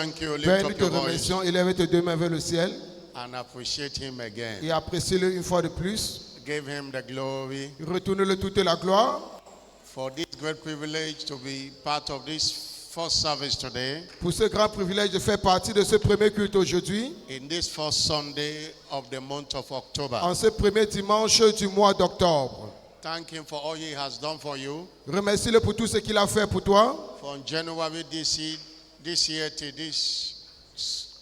thank you. Père, Lift nous up te your voice remercions. Élève tes deux mains vers le ciel and appreciate him again. et apprécie-le une fois de plus. Give him the glory Retourne-le toute la gloire for this great privilege to be part of this first service today, pour ce grand privilège de faire partie de ce premier culte aujourd'hui, in this first Sunday of the month of October. en ce premier dimanche du mois d'octobre. Thank him for all he has done for you. Remercie-le pour tout ce qu'il a fait pour toi. From January this year to this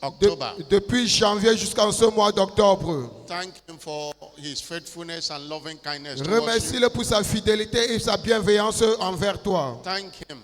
October. Depuis janvier jusqu'en ce mois d'octobre. Thank him for his faithfulness and loving kindness towards you. Remercie-le pour sa fidélité et sa bienveillance envers toi. Thank him.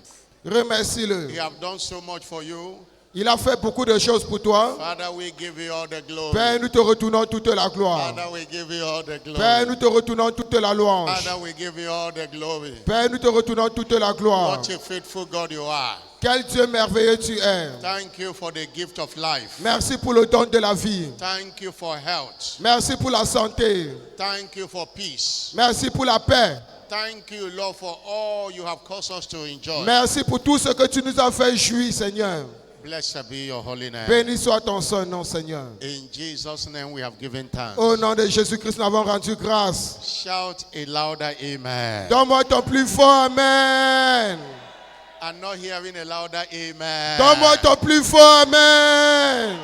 Remercie-le. He have done so much for you. Il a fait beaucoup de choses pour toi. Father, we give you all the glory. Père, nous te retournons toute la gloire. Father, we give you all the glory. Père, nous te retournons toute la louange. Father, we give you all the glory. Père, nous te retournons toute la gloire. What a faithful God you are. Quel Dieu merveilleux tu es. Thank you for the gift of life. Merci pour le don de la vie. Thank you for health. Merci pour la santé. Thank you for peace. Merci pour la paix. Thank you, Lord, for all you have caused us to enjoy. Merci pour tout ce que tu nous as fait jouir, Seigneur. Blessed be your holy name. Béni soit ton saint nom, Seigneur. In Jesus' name we have given thanks. Au nom de Jésus-Christ, nous avons rendu grâce. Shout a louder amen. Donne-moi ton plus fort Amen. I'm not hearing a louder amen. Donne-moi ton plus fort Amen.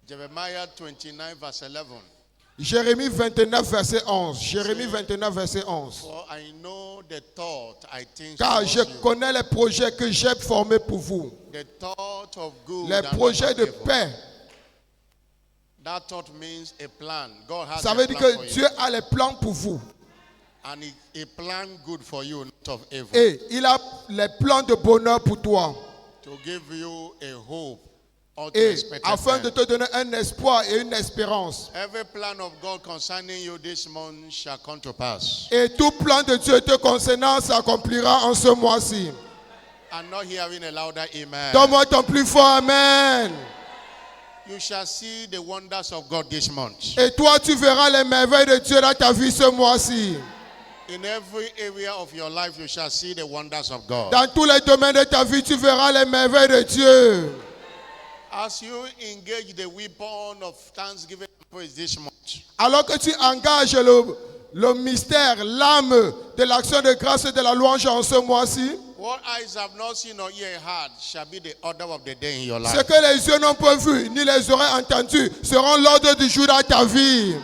Jeremiah 29 verse 11. Jérémie 29, verset 11. Jérémie 29, verset 11. For I know the thought I think Car towards je you, connais les projets que j'ai formés pour vous. the thought of good Les and not projets of de evil. paix. That thought means a plan. God has Ça a veut dire plan for que you. Dieu a les plans pour vous. And a plan good for you, not of evil. Et il a les plans de bonheur pour toi. To give you a hope or to Et expect afin de te donner un espoir et une espérance. Every plan of God concerning you this month shall come to pass. Et tout plan de Dieu te concernant s'accomplira en ce mois-ci. I'm not hearing a louder amen. Donne-moi ton plus fort Amen. You shall see the wonders of God this month. Et toi, tu verras les merveilles de Dieu dans ta vie ce mois-ci. In every area of your life, you shall see the wonders of God. Dans tous les domaines de ta vie, tu verras les merveilles de Dieu. As you engage the weapon of thanksgiving and praise this month, Alors que tu engages le mystère, l'âme de l'action de grâce et de la louange en ce mois-ci, what eyes have not seen or ear heard shall be the order of the day in your ce life. que les yeux n'ont pas vu, ni les oreilles entendues, seront l'ordre du jour dans ta vie.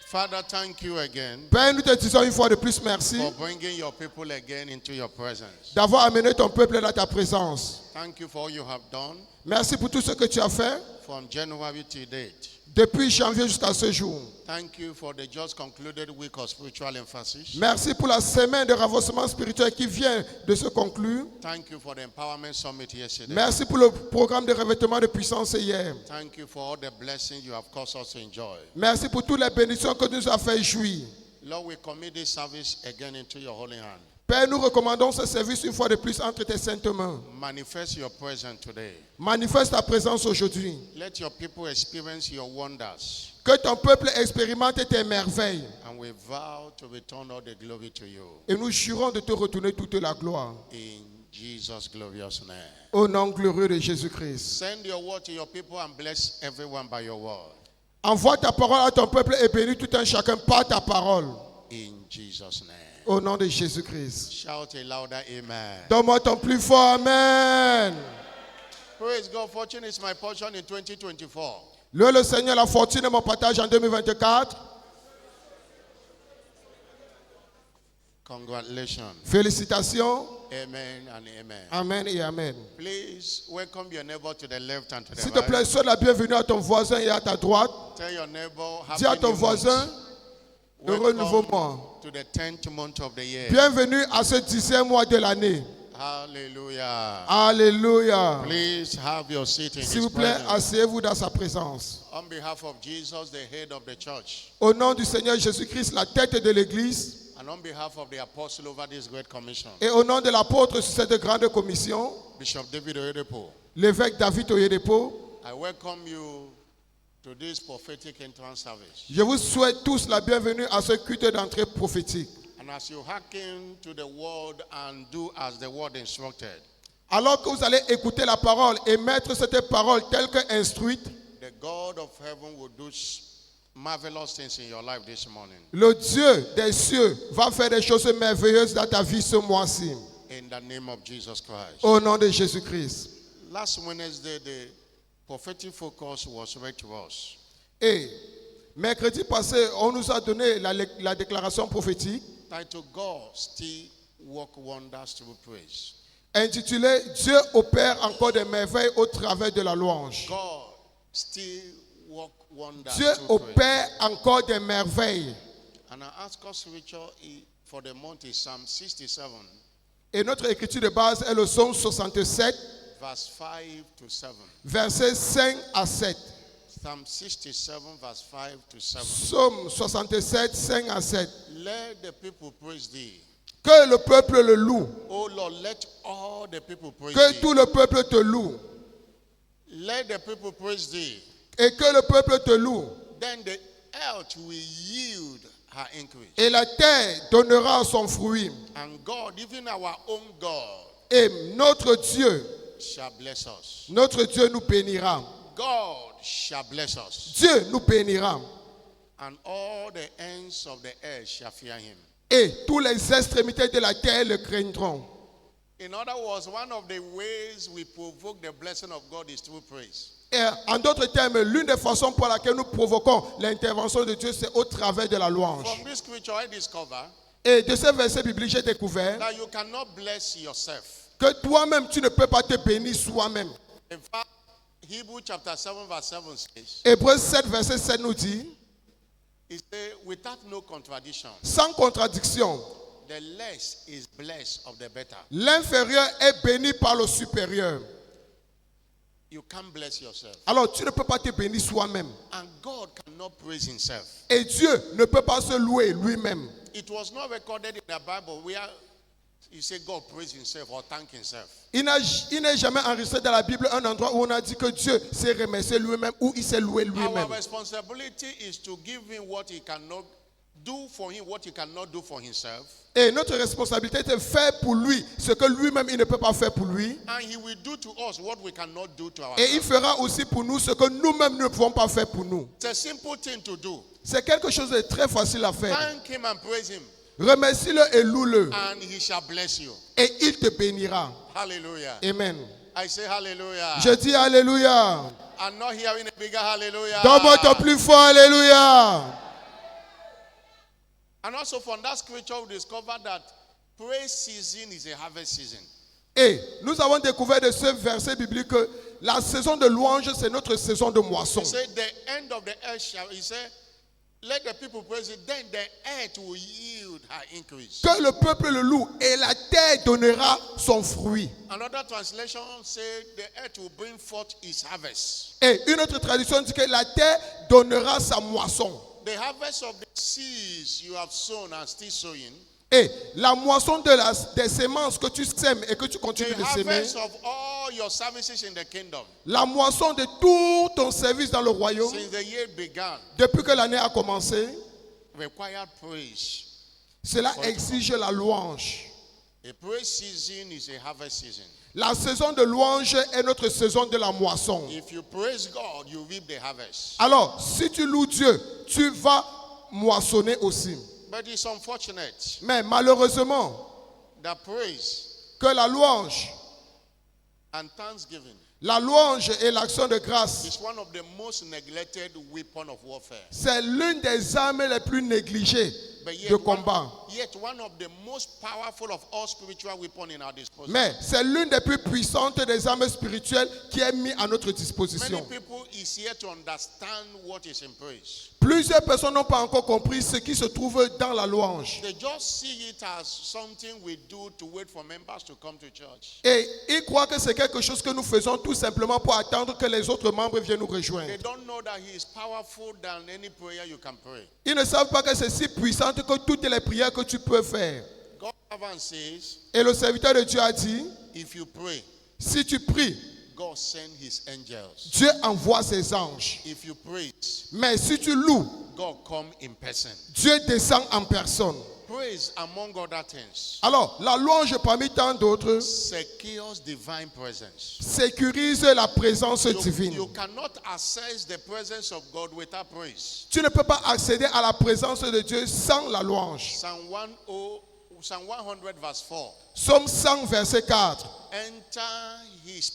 Father, thank you again Père, nous te disons une fois de plus merci for bringing your people again into your presence. d'avoir amené ton peuple dans ta présence. Thank you for all you have done Merci pour tout ce que tu as fait from January to date. depuis janvier jusqu'à ce jour. Thank you for the just concluded week of spiritual emphasis. Merci pour la semaine de renforcement spirituel qui vient de se conclure. Thank you for the empowerment summit yesterday. Merci pour le programme de revêtement de puissance hier. Thank you for all the blessings you have caused us to enjoy. Merci pour toutes les bénédictions que tu nous as fait jouir. Lord, we commit this service again into your holy hand. Père, nous recommandons ce service une fois de plus entre tes saintes mains. Manifest your presence today. Manifeste ta présence aujourd'hui. Let your people experience your wonders. Que ton peuple expérimente tes merveilles. And we vow to return all the glory to you. Et nous jurons de te retourner toute la gloire. In Jesus' glorious name. Au nom glorieux de Jésus-Christ. Send your word to your people and bless everyone by your word. Envoie ta parole à ton peuple et bénis tout un chacun par ta parole. In Jesus' name. Au nom de Jésus-Christ. Shout a louder amen. Donne-moi ton plus fort Amen. Praise God. Fortune is my portion in 2024. Louez le Seigneur, la fortune est mon partage en 2024. Congratulations. Félicitations. Amen and amen. Amen et Amen. Please welcome your neighbor to the left and to the S'il te plaît, right. sois la bienvenue à ton voisin et à ta droite. Tell your neighbor, Dis à happy ton new voisin, month. heureux nouveau mois. Welcome to the 10th month of the year. Bienvenue à ce 10e mois de l'année. Hallelujah. Alléluia. Please have your seat in S'il his vous plaît, presence. asseyez-vous dans sa présence. On behalf of Jesus, the head of the church, Au nom du Seigneur Jésus-Christ, la tête de l'Église, and on behalf of the apostle over this great commission, et au nom de l'apôtre sur cette grande commission, Bishop David Oyedepo, l'évêque David Oyedepo, I welcome you to this prophetic entrance service. je vous souhaite tous la bienvenue à ce culte d'entrée prophétique. And as you hearken to the word and do as the word instructed, Alors que vous allez écouter la parole et mettre cette parole telle qu'instruite, the God of heaven will do marvelous things in your life this morning. le Dieu des cieux va faire des choses merveilleuses dans ta vie ce mois-ci. In the name of Jesus Christ. Au nom de Jésus-Christ. Last Wednesday, the prophetic focus was read to us. Et mercredi passé, on nous a donné la déclaration prophétique Titled, God still work wonders through praise. intitulée Dieu opère encore des merveilles au travers de la louange. God still work wonders Dieu through praise. opère encore des merveilles. And our anchor scripture for the month is Psalm 67, Et notre écriture de base est le psaume 67, verse 5 to 7. versets 5 à 7. Psalm 67, verse 5 to 7. Psaume 67, 5 à 7. Let the people praise thee. Que le peuple le loue. O Lord, let all the people praise Que thee. tout le peuple te loue. Let the people praise thee. Et que le peuple te loue. Then the earth will yield her increase. Et la terre donnera son fruit. And God, even our own God, Et notre Dieu nous bénira. God shall bless us. Dieu nous bénira. And all the ends of the earth shall fear him. Et tous les extrémités de la terre le craindront. In other words, one of the ways we provoke the blessing of God is through praise. Et en d'autres termes, l'une des façons pour laquelle nous provoquons l'intervention de Dieu, c'est au travers de la louange. From this scripture, I discover Et de ce verset biblique, j'ai découvert that you cannot bless yourself. que toi-même, tu ne peux pas te bénir soi-même. In fact, Hebrews chapter 7, verse 7 says, Hébreux 7, verset 7 nous dit, it says, without no contradiction, sans contradiction, the less is blessed of the better. l'inférieur est béni par le supérieur. You can't bless yourself. Alors, tu ne peux pas te bénir soi-même. And God cannot praise himself. Et Dieu ne peut pas se louer lui-même. It was not recorded in the Bible where you say God praise himself or thank himself. Il n'est jamais enregistré dans la Bible un endroit où on a dit que Dieu s'est remercié lui-même ou il s'est loué Our lui-même. responsibility is to give him what he cannot do for him, what he cannot do for himself. Et notre responsabilité est de faire pour lui ce que lui-même il ne peut pas faire pour lui. And he will do to us what we cannot do to Et il ourselves. fera aussi pour nous ce que nous-mêmes ne pouvons pas faire pour nous. It's a simple thing to do. C'est quelque chose de très facile à faire. Thank him and praise him, Remercie-le et loue-le. and he shall bless you. Et il te bénira. Hallelujah. Amen. I say hallelujah. Je dis Alléluia. I'm not hearing a bigger hallelujah. Donne-moi ton plus fort Alléluia. And also from that scripture, we discover that praise season is a harvest season. Et nous avons découvert de ce verset biblique que la saison de louange, c'est notre saison de moisson. He said, the end of the earth shall, he said, let the people praise it, then the earth will yield her increase. Que le peuple le loue et la terre donnera son fruit. Another translation said, the earth will bring forth its harvest. Et une autre traduction dit que la terre donnera sa moisson. The harvest of the seeds you have sown and still sowing, Et la moisson des semences que tu sèmes et que tu continues the de s'aimer, harvest of all your services in the kingdom, la moisson de tout ton service dans le royaume, since the year began, depuis que l'année a commencé, required praise. cela exige la louange. A praise season is a harvest season. La saison de louange est notre saison de la moisson. If you praise God, you reap the harvest. Alors, si tu loues Dieu, tu vas moissonner aussi. But it's unfortunate Mais malheureusement, that praise que la louange et l'action de grâce, is one of the most neglected weapon of warfare. c'est l'une des armes les plus négligées But de combat. yet one of the most powerful of all spiritual weapons in our disposal. Mais c'est l'une des plus puissantes des armes spirituelles qui est mise à notre disposition. Many people is here to understand what is in praise. Plusieurs personnes n'ont pas encore compris ce qui se trouve dans la louange. They just see it as something we do to wait for members to come to church. Et ils croient que c'est quelque chose que nous faisons tout simplement pour attendre que les autres membres viennent nous rejoindre. They don't know that he is powerful than any prayer you can pray. Ils ne savent pas que c'est si puissant que toutes les prières que tu peux faire. God says, Et le serviteur de Dieu a dit, if you pray, si tu pries, God send his angels. Dieu envoie ses anges. If you praise, Mais si tu loues, God come in person. Dieu descend en personne. praise, among other things, Alors, la louange parmi tant d'autres secures divine presence. sécurise la présence You divine. cannot access the presence of God without praise. Tu ne peux pas accéder à la présence de Dieu sans la louange. Psalm 100 verse 4. Psaume 100, verset 4. Enter his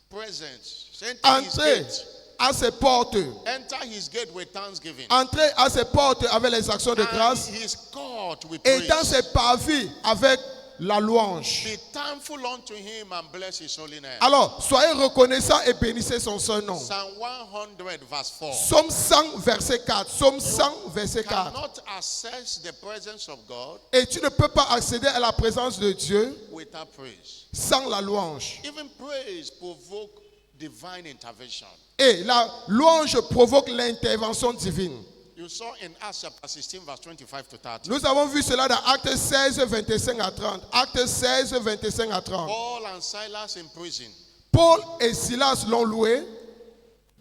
presence. Enter his Entrez gate. à ses portes. Enter his gate with thanksgiving. Entrez à ses portes avec les actions de And grâce his court with et dans praise. ses parvis avec la louange. Be thankful unto him and bless his holy name. Alors, soyez reconnaissants et bénissez son saint nom. Psalm 100 verse 4. Psaume 100, verset 4. Psaume 100, verset 4. Cannot access the presence of God Et tu ne peux pas accéder à la présence de Dieu without praise. sans la louange. Even praise provoke divine intervention. Et la louange provoque l'intervention divine. You saw in Acts chapter 16 verse 25 to 30. Nous avons vu cela dans Actes 16, 25 à 30. Actes 16, 25 à 30. Paul and Silas in prison, Paul et Silas l'ont loué.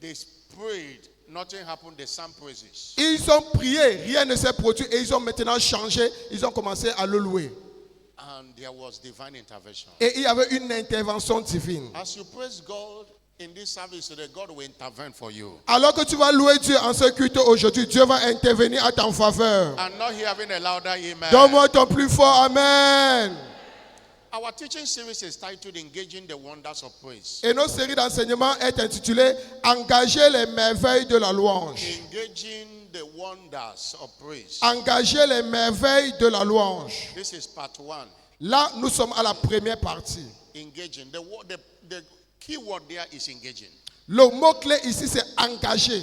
they prayed, nothing happened, they sang praises. Ils ont prié, rien ne s'est produit et ils ont maintenant changé. Ils ont commencé à le louer. And there was divine intervention. Et il y avait une intervention divine. As you praise God in this service today, God will intervene for you. Alors que tu vas louer Dieu en ce culte aujourd'hui, Dieu va intervenir à ta faveur. I'm not hearing a louder amen. Donne-moi ton plus fort Amen. Our teaching series is titled Engaging the Wonders of Praise. Et notre série d'enseignement est intitulée Engager les merveilles de la louange. Engaging the wonders of praise. Engager les merveilles de la louange. This is part 1. Là, nous sommes à la première partie. Engaging. The key word there is engaging. Le mot-clé ici, c'est engager.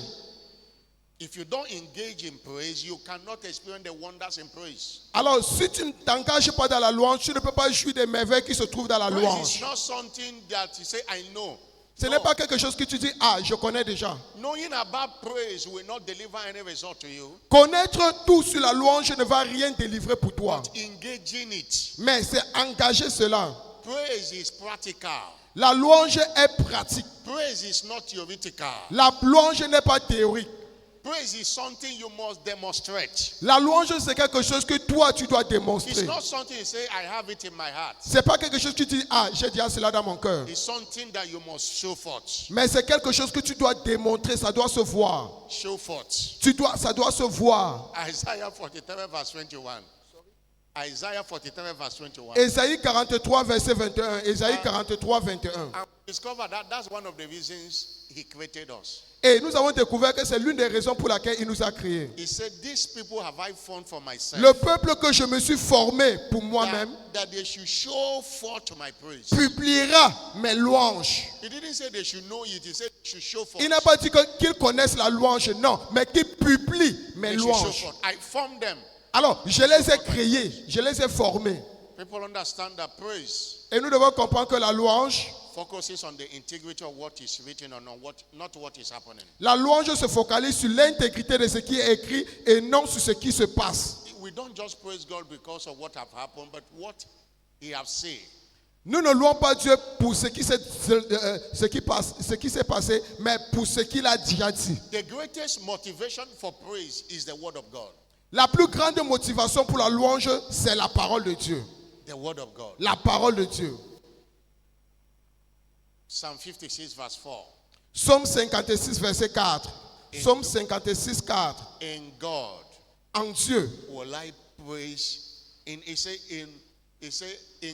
If you don't engage in praise, you cannot experience the wonders in praise. Alors, si tu ne t'engages pas dans la louange, tu ne peux pas jouir des merveilles qui se trouvent dans la Praise is louange. not something that you say, I know. Ce No. n'est pas quelque chose que tu dis, ah, je connais déjà. Knowing about praise will not deliver any result to you. Connaître tout sur la louange ne va rien délivrer pour toi. But engaging it. Mais c'est engager cela. Praise is practical. La louange est pratique. Praise is not theoretical. La louange n'est pas théorique. Praise is something you must demonstrate. La louange, c'est quelque chose que toi, tu dois It's démontrer. not something you say, I have it in my heart. C'est pas quelque chose que tu dis, ah, j'ai déjà cela dans mon cœur. It's something that you must show forth. Mais c'est quelque chose que tu dois démontrer, ça doit se voir. Show forth. Ça doit se voir. Isaiah 43 verse 21. Isaiah 43 verse 21. Ésaïe 43, verset 21. Ésaïe 43, 21. And we discover that that's one of the reasons he created us. Et nous avons découvert que c'est l'une des raisons pour laquelle il nous a créés. He said, these people have I formed for myself. Le peuple que je me suis formé pour moi-même That they should show forth my praise. publiera mes louanges. He didn't say they should know it. He said they should show forth. Il n'a pas dit qu'ils connaissent la louange, non, mais qu'ils publient mes They should show louanges. forth. I formed them. Alors, je les ai créés, je les ai formés. People understand that praise Et nous devons comprendre que la louange, focuses on the integrity of what is written and on not what is happening. la louange se focalise sur l'intégrité de ce qui est écrit et non sur ce qui se passe. We don't just praise God because of what have happened, but what he has said. Nous ne louons pas Dieu pour ce qui s'est passé, mais pour ce qu'il a déjà dit. The greatest motivation for praise is the word of God. La plus grande motivation pour la louange, c'est la parole de Dieu. The word of God. La parole de Dieu. Psalm 56 verse 4. Psaume 56, verset 4. Psaume 56, 4. In God En Dieu, will I praise. In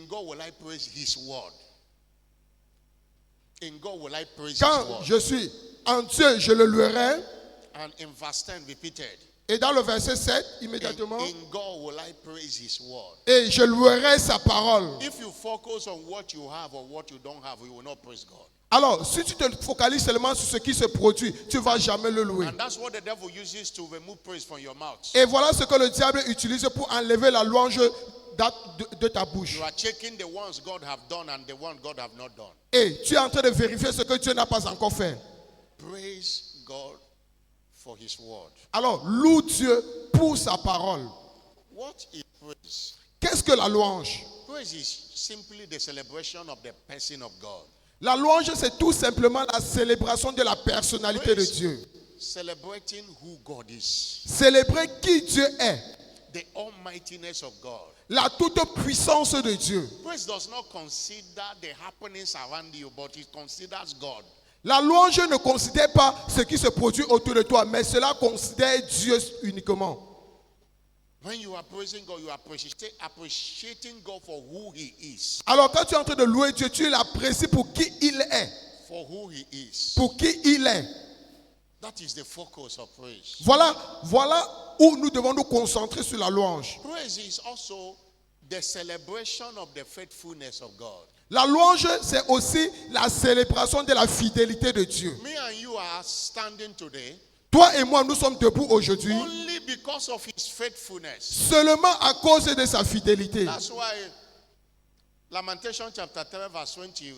God will I praise his word. In God will I praise his quand word. je suis en Dieu, je le louerai. And in verse 10 repeated. Et dans le verset 7, immédiatement, In God will I praise his word. et je louerai sa parole. If you focus on what you have or what you don't have, you will not praise God. Alors, si tu te focalises seulement sur ce qui se produit, tu ne vas jamais le louer. And that's what the devil uses to remove praise from your mouth. Et voilà ce que le diable utilise pour enlever la louange de ta bouche. You are checking the ones God have done and the ones God have not done. Et tu es en train de vérifier ce que Dieu n'a pas encore fait. Praise God for his word. Alors, loue Dieu pour sa parole. What is praise? Qu'est-ce que la louange? Praise is simply the celebration of the person of God. La louange, c'est tout simplement la célébration de la personnalité de Dieu. Celebrating who God is. Célébrer qui Dieu est. the almightiness of God. la toute-puissance de Dieu. Praise does not consider the happenings around you, but it considers God. La louange ne considère pas ce qui se produit autour de toi, mais cela considère Dieu uniquement. When you are praising God, you are appreciating God for who He is. Alors quand tu es en train de louer Dieu, tu l'apprécies pour qui il est. For who He is. Pour qui il est. That is the focus of praise. Voilà où nous devons nous concentrer sur la louange. Praise is also the celebration of the faithfulness of God. La louange, c'est aussi la célébration de la fidélité de Dieu. Me and you are standing today Toi et moi, nous sommes debout aujourd'hui only because of His faithfulness. seulement à cause de sa fidélité. That's why Lamentation chapter 3 verse 22,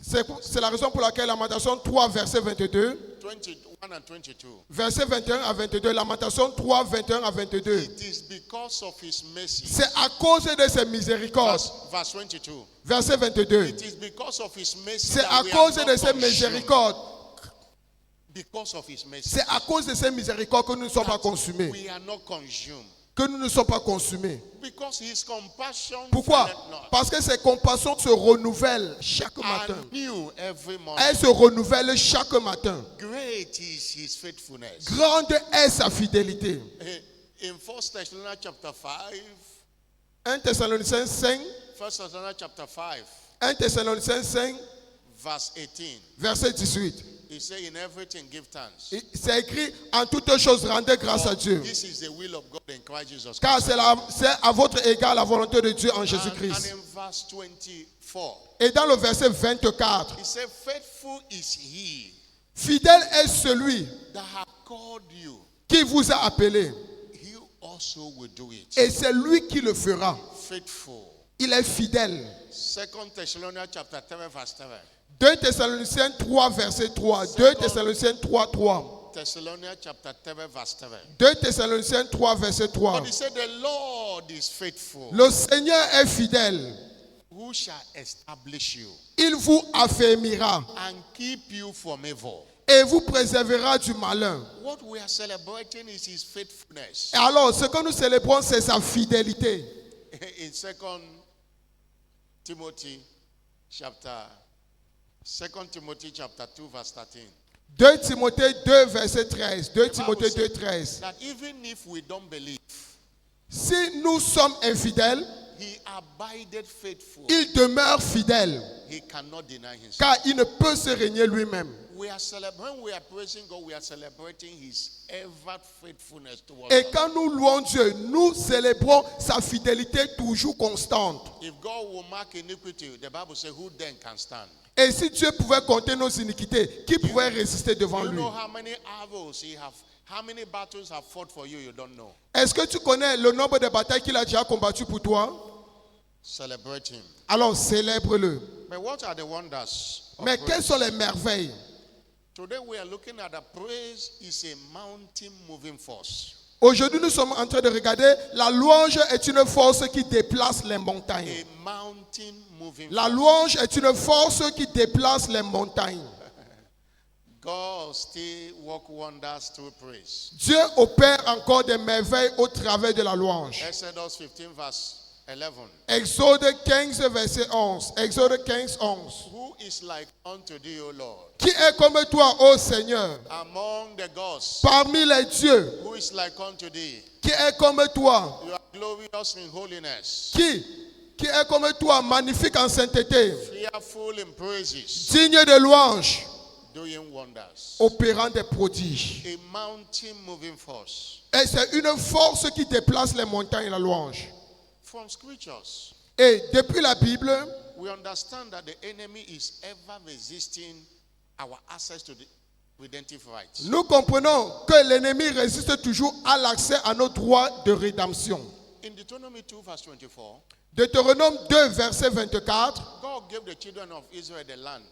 C'est la raison pour laquelle Lamentation 3, verset 22, 21 and 22. verset 21 à 22, Lamentation 3, 21 à 22. It is because of His mercy. C'est à cause de ses miséricordes. Verse 22. Verset 22. It is because of His mercy. C'est that à we cause are de not ses consumed. miséricordes. Because of His mercy. C'est à cause de ses miséricordes que nous ne sommes pas consumés. We are not consumed. Que nous ne sommes pas consumés. Because His compassion Pourquoi? faileth not. Parce que ses compassions se renouvellent chaque matin. Are new every morning. Elles se renouvellent chaque matin. Great is His faithfulness. Grande est sa fidélité. In 1 Thessalonians chapter 5, 1 Thessaloniciens 5, 1 Thessalonians chapter 5, 1 Thessaloniciens 5, verse 18, verset 18. He said, in everything give thanks. C'est écrit en toutes choses, rendez grâce à Dieu. This is the will of God in Christ Jesus. Car c'est à votre égard la volonté de Dieu en And Jésus-Christ. in verse 24, Et dans le verset 24, He said, faithful is He fidèle est celui that hath called you. qui vous a appelé. He also will do it. Et c'est lui qui le fera. Faithful. Il est fidèle. 2 Thessalonians chapter 3 verse 3. 2 Thessaloniciens 3, verset 3. 2 Thessaloniciens 3, 3. Thessalonians chapter 3 verse 3. 2 Thessaloniciens 3, verset 3. But He said, the Lord is faithful, Le Seigneur est fidèle. who shall establish you Il vous affermira and keep you from evil. et vous préservera du malin. What we are celebrating is His faithfulness. Et alors, ce que nous célébrons, c'est sa fidélité. In 2 Timothy chapter 2 verse 13. 2 Timothée 2, verset 13. 2 Timothée 2, 13. That even if we don't believe, Si nous sommes infidèles, He abided faithful. il demeure fidèle, He cannot deny Himself. car il ne peut se régner lui-même. When we are praising God, we are celebrating His ever faithfulness towards Et us. quand nous louons Dieu, nous célébrons sa fidélité toujours constante. If God will mark iniquity, the Bible says, who then can stand? Et si Dieu pouvait compter nos iniquités, qui pouvait résister devant You lui? know how many arrows He have, how many battles have fought for you? You don't know. Est-ce que tu connais le nombre de batailles qu'il a déjà combattues pour toi? Celebrate Him. Alors célèbre-le. But what are the wonders of Mais praise? quelles sont les merveilles? Today we are looking at the praise is a mountain moving force. Aujourd'hui, nous sommes en train de regarder, la louange est une force qui déplace les montagnes. A mountain moving La force. louange est une force qui déplace les montagnes. God still work wonders through praise. Dieu opère encore des merveilles au travers de la louange. Exodus 15 verse 11. Exode 15, verset 11. Exode 15, 11. Who is like unto thee, O Lord, Qui est comme toi, ô Seigneur, among the gods? parmi les dieux? Who is like unto thee? Qui est comme toi? You are glorious in holiness, Qui est comme toi, magnifique en sainteté, fearful in praises, digne de louange, doing wonders. opérant des prodiges. A mountain moving force. Et c'est une force qui déplace les montagnes, la louange. From scriptures, Et depuis la Bible, we understand that the enemy is ever resisting our access to the redemptive rights. nous comprenons que l'ennemi résiste toujours à l'accès à nos droits de rédemption. In Deuteronomy 2 verse 24, Deutéronome 2, verset 24, God gave the children of Israel the land,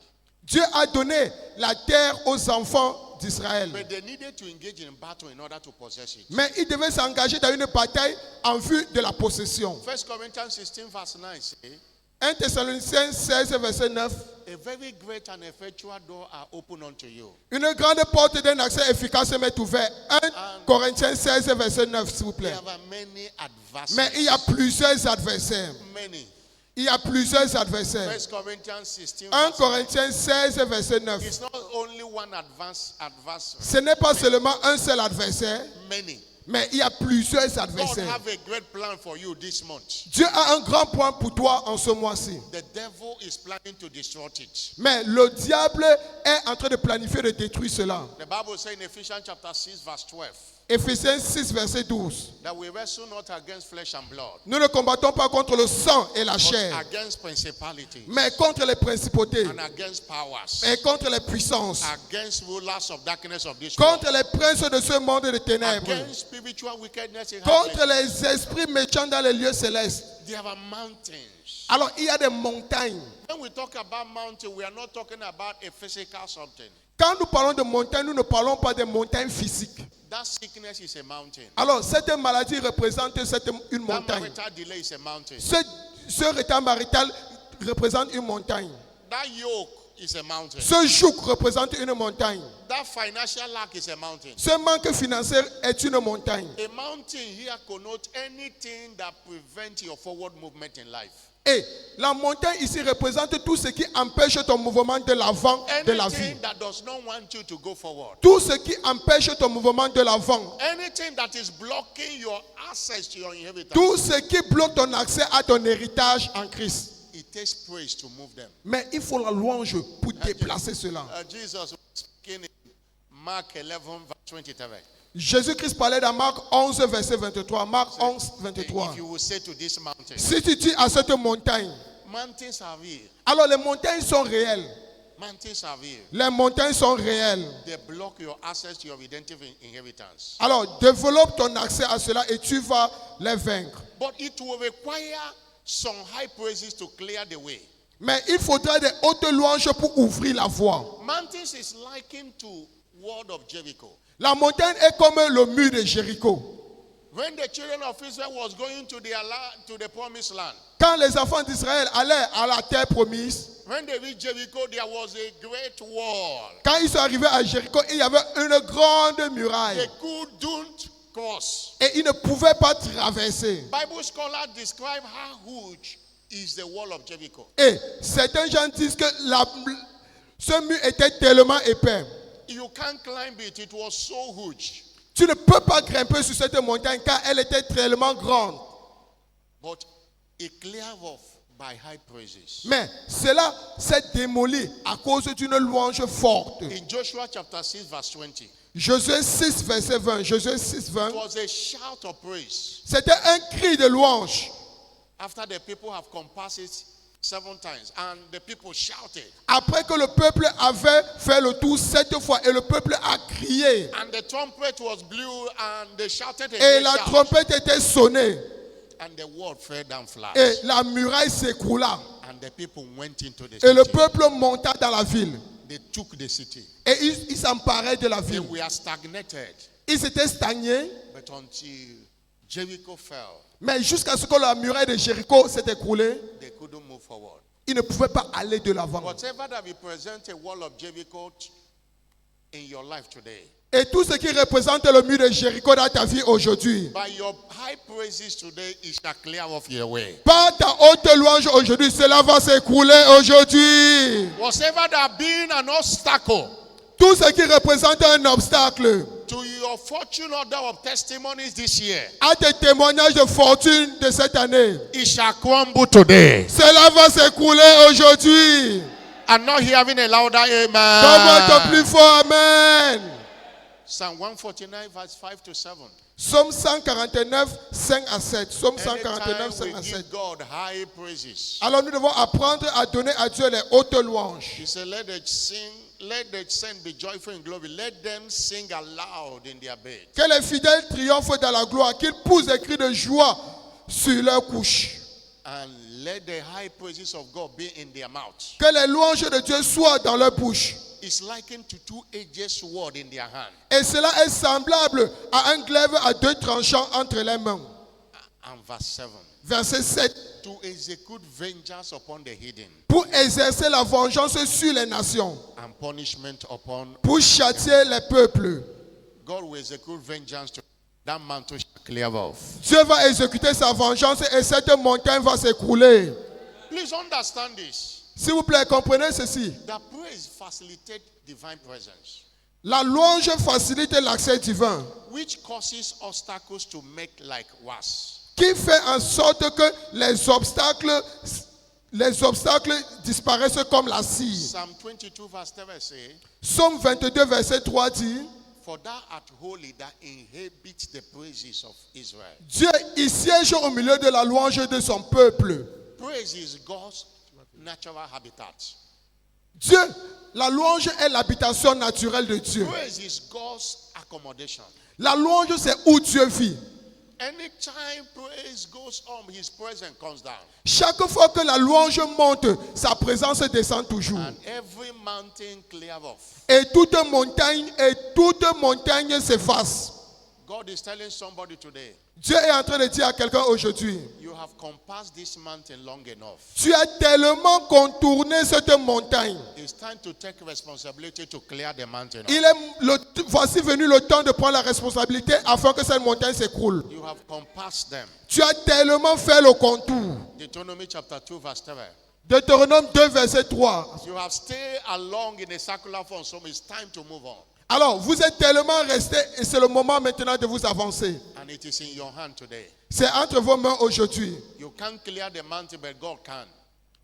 Dieu a donné la terre aux enfants d'Israël. but they needed to engage in battle in order to possess it. Mais ils devaient s'engager dans une bataille en vue de la possession. 1 Corinthians 16 verse 9 says, 1 Thessaloniciens 16, verset 9. A very great and effectual door are open unto you. Une grande porte d'un accès efficace m'est ouverte. 1 Corinthiens 16, verset 9, s'il vous plaît. There are many adversaries. Mais il y a plusieurs adversaires. Many. Il y a plusieurs adversaires. 1 Corinthians 16. 1 Corinthiens 16, verset 9. It's not only one adversary. Ce n'est pas seulement un seul adversaire, Many. mais il y a plusieurs God adversaires. have a great plan for you this month. Dieu a un grand point pour toi en ce mois-ci. The devil is planning to distort it. Mais le diable est en train de planifier de détruire cela. The Bible says in Ephesians chapter 6 verse 12 Éphésiens 6, verset 12. that we wrestle not against flesh and blood, Nous ne combattons pas contre le sang et la but chair, against principalities mais contre les principautés and against powers, et contre les puissances, against rulers of darkness of this world, contre les princes de ce monde de ténèbres, against spiritual wickedness in high contre places. les esprits méchants dans les lieux célestes. There are mountains. Alors il y a des montagnes. When we talk about mountain, we are not talking about a physical something. Quand nous parlons de montagnes, nous ne parlons pas de montagnes physiques. That sickness is a mountain. Alors cette maladie représente une That montagne. marital delay is a mountain. Ce retard marital représente une montagne. That yoke is a mountain. Ce joug représente une montagne. That financial lack is a mountain. Ce manque financier est une montagne. A mountain here connotes anything that prevents your forward movement in life. Et la montagne ici représente tout ce qui empêche ton mouvement de l'avant de la vie. Anything that does not want you to go forward. Tout ce qui empêche ton mouvement de l'avant. Anything that is blocking your access to your inheritance. Tout ce qui bloque ton accès à ton héritage en Christ. It takes praise to move them. Mais il faut la louange pour déplacer cela. Jesus was speaking in Mark 11 verse 23. Jésus-Christ parlait dans Marc 11, verset 23. Marc 11, 23. If you will say to this mountain, Si tu dis à cette montagne, mountains are real. alors les montagnes sont réelles. Mountains are real. Les montagnes sont réelles. They block your access to your redemptive inheritance. Alors développe ton accès à cela et tu vas les vaincre. But it will require some high praises to clear the way. Mais il faudra des hautes louanges pour ouvrir la voie. Mountains is likened to wall of Jericho. La montagne est comme le mur de Jéricho. When the children of Israel was going to the promised land, Quand les enfants d'Israël allaient à la terre promise, when they reached Jericho, there was a great wall. quand ils sont arrivés à Jéricho, il y avait une grande They muraille. couldn't cross. Et ils ne pouvaient pas traverser. Bible scholars describe how huge is the wall of Jericho. Et certains gens disent que ce mur était tellement épais. You can't climb it. It was so huge. Tu ne peux pas grimper sur cette montagne car elle était tellement grande. But it cleared off by high praises. Mais cela s'est démoli à cause d'une louange forte. In Joshua chapter 6 verse 20, Josué 6, verset 20. Josué 6, 20. it was a shout of praise. C'était un cri de louange. After the people have compassed it 7 times and the people shouted. Après que le peuple avait fait le tour 7 fois et le peuple a crié. And the trumpet was blew and they shouted a Et great la shout. trompette était sonnée. And the wall fell down flat. Et la muraille s'écroula. And the people went into the Et le city. peuple monta dans la ville. They took the city. Et ils s'emparaient de la They ville. were stagnated. Ils étaient stagnés. But until Jericho fell, Mais jusqu'à ce que la muraille de Jéricho s'est écroulée, they couldn't move forward. ils ne pouvaient pas aller de l'avant. Whatever that represents a wall of Jericho in your life today, Et tout ce qui représente le mur de Jéricho dans ta vie aujourd'hui, by your high praises today, it shall clear off your way. par ta haute louange aujourd'hui, cela va s'écrouler aujourd'hui. Whatever that been an obstacle Tout ce qui représente un obstacle to your fortune order of testimonies this year, à tes témoignages de fortune de cette année, it shall crumble today. cela va s'écrouler aujourd'hui. I'm not hearing a louder Donne-moi ton amen. plus fort amen. Psalm 149 verse 5 to 7. Psaume 149, 5 à 7. Psaume Anytime 149, 5 we à 7. give God high praises, Alors nous devons apprendre à donner à Dieu les hautes louanges. he said, let the saints be joyful in glory. Let them sing aloud in their bed. Que les fidèles triomphent dans la gloire, qu'ils poussent des cris de joie sur leur couche. And let the high praises of God be in their mouth. Que les louanges de Dieu soient dans leur bouche. It's likened to two-edged sword in their hand. Et cela est semblable à un glaive à deux tranchants entre les mains. And verse 7. Verset 7. To execute vengeance upon the hidden Pour exercer la vengeance sur les nations. and punishment upon. Pour châtier les peuples. God will execute vengeance to that mountain shall clear off. Dieu va exécuter sa vengeance et cette montagne va s'écrouler. Please understand this. S'il vous plaît, comprenez ceci. That praise facilitates divine presence, La louange facilite l'accès divin, which causes obstacles to make like was. qui fait en sorte que les obstacles disparaissent comme la cire. Psalm 22 verse 7 say, Psaume 22, verset 3 dit, for thou art holy that inhabits the praises of Israel. Dieu, il siège au milieu de la louange de son peuple. Praise is God's natural habitat. Dieu, la louange est l'habitation naturelle de Dieu. Praise is God's accommodation. La louange, c'est où Dieu vit. Anytime praise goes on, his presence comes down. Chaque fois que la louange monte, sa présence descend toujours. And every mountain clear off. Et toute montagne s'efface. God is telling somebody today, Dieu est en train de dire à quelqu'un aujourd'hui, you have compassed this mountain long enough. tu as tellement contourné cette montagne. It's time to take responsibility to clear the mountain off. Voici venu le temps de prendre la responsabilité afin que cette montagne s'écroule. You have compassed them. Tu as tellement fait le contour. Deuteronomy chapter 2 verse 7. Deutéronome 2, verset 3. You have stayed along in a circular form, so it's time to move on. Alors, vous êtes tellement restés et c'est le moment maintenant de vous avancer. And it is in your hand today. C'est entre vos mains aujourd'hui. You can't clear the mountain, but God can.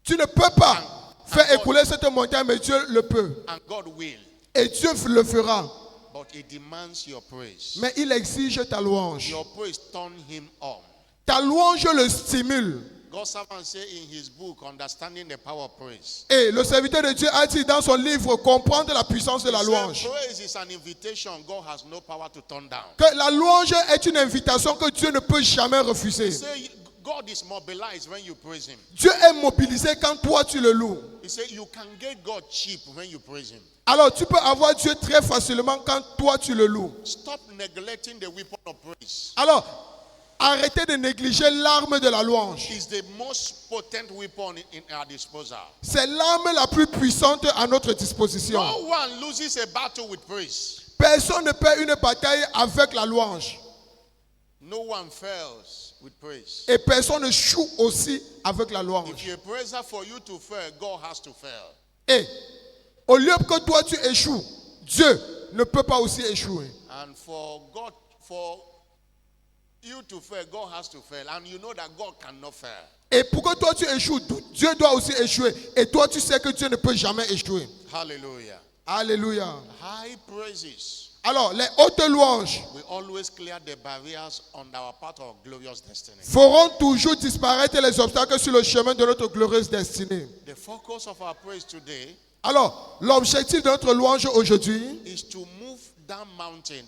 Tu ne peux pas faire écouler cette montagne, mais Dieu le peut. And God will. Et Dieu le fera. But it demands your praise. Mais il exige ta louange. Your praise turn him on. Ta louange le stimule. God's servant said in his book, Understanding the Power of Praise. Et le serviteur de Dieu a dit dans son livre, comprendre la puissance de la louange. Praise is an invitation God has no power to turn down. Que la louange est une invitation que Dieu ne peut jamais refuser. Say, God is mobilized when you praise him. Dieu est mobilisé quand toi tu le loues. He said you can get God cheap when you praise him. Alors tu peux avoir Dieu très facilement quand toi tu le loues. Stop neglecting the weapon of praise. Alors, arrêtez de négliger l'arme de la louange. It's the most potent weapon in our disposal. C'est l'arme la plus puissante à notre disposition. No one loses a battle with praise. Personne ne perd une bataille avec la louange. No one fails with praise. Et personne ne choue aussi avec la louange. If you're a praiser, for you to fail, God has to fail. Et au lieu que toi tu échoues, Dieu ne peut pas aussi échouer. And for you to fail, God has to fail. And you know that God cannot fail. Et pour que toi tu échoues, Dieu doit aussi échouer. Et toi tu sais que Dieu ne peut jamais échouer. Hallelujah. Alléluia. High praises Alors, les hautes louanges will always clear the barriers on our path of glorious destiny. feront toujours disparaître les obstacles sur le chemin de notre glorieuse destinée. The focus of our praise today Alors, l'objectif de notre louange aujourd'hui, is to move that mountain,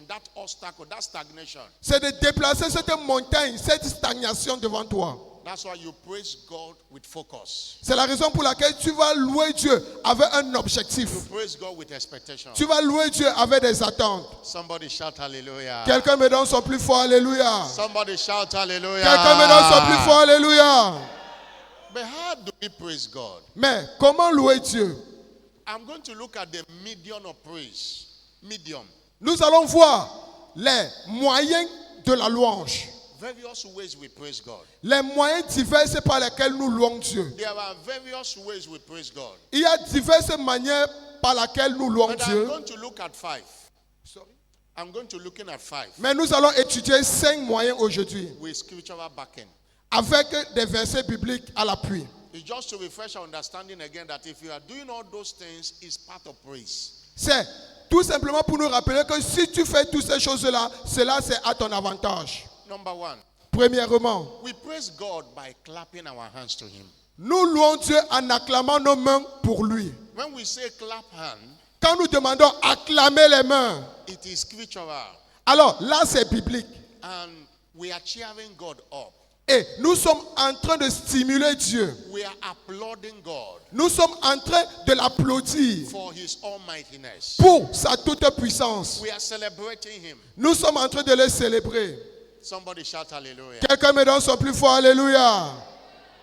that obstacle, that stagnation. c'est de déplacer cette montagne, cette stagnation devant toi. That's why you praise God with focus. C'est la raison pour laquelle tu vas louer Dieu avec un objectif. You praise God with expectation. Tu vas louer Dieu avec des attentes. Somebody shout hallelujah. Quelqu'un me donne son plus fort alléluia. Somebody shout hallelujah. Quelqu'un me donne son plus fort alléluia. But how do we praise God? Mais comment louer Dieu? I'm going to look at the medium of praise. Medium. Nous allons voir les moyens de la louange. Various ways we praise God. Les moyens divers par lesquels nous louons Dieu. There are various ways we praise God. Il y a diverses manières par lesquelles nous louons But I'm Dieu. going to look at 5. I'm going to looking at 5 Mais nous allons étudier 5 moyens aujourd'hui with scriptural backing. avec des versets bibliques à l'appui. It's just to refresh our understanding again that if you are doing all those things, it's part of praise. C'est tout simplement pour nous rappeler que si tu fais toutes ces choses-là, cela c'est à ton avantage. Number 1, Premièrement, we praise God by clapping our hands to Him. nous louons Dieu en acclamant nos mains pour lui. When we say clap hand, Quand nous demandons acclamer les mains, it is scriptural. alors là c'est biblique. And we are cheering God up. Et nous sommes en train de stimuler Dieu. We are applauding God Nous sommes en train de l'applaudir for His almightiness. pour sa toute puissance. We are celebrating Him. Nous sommes en train de le célébrer. Somebody shout hallelujah. Quelqu'un me donne son plus fort Alléluia.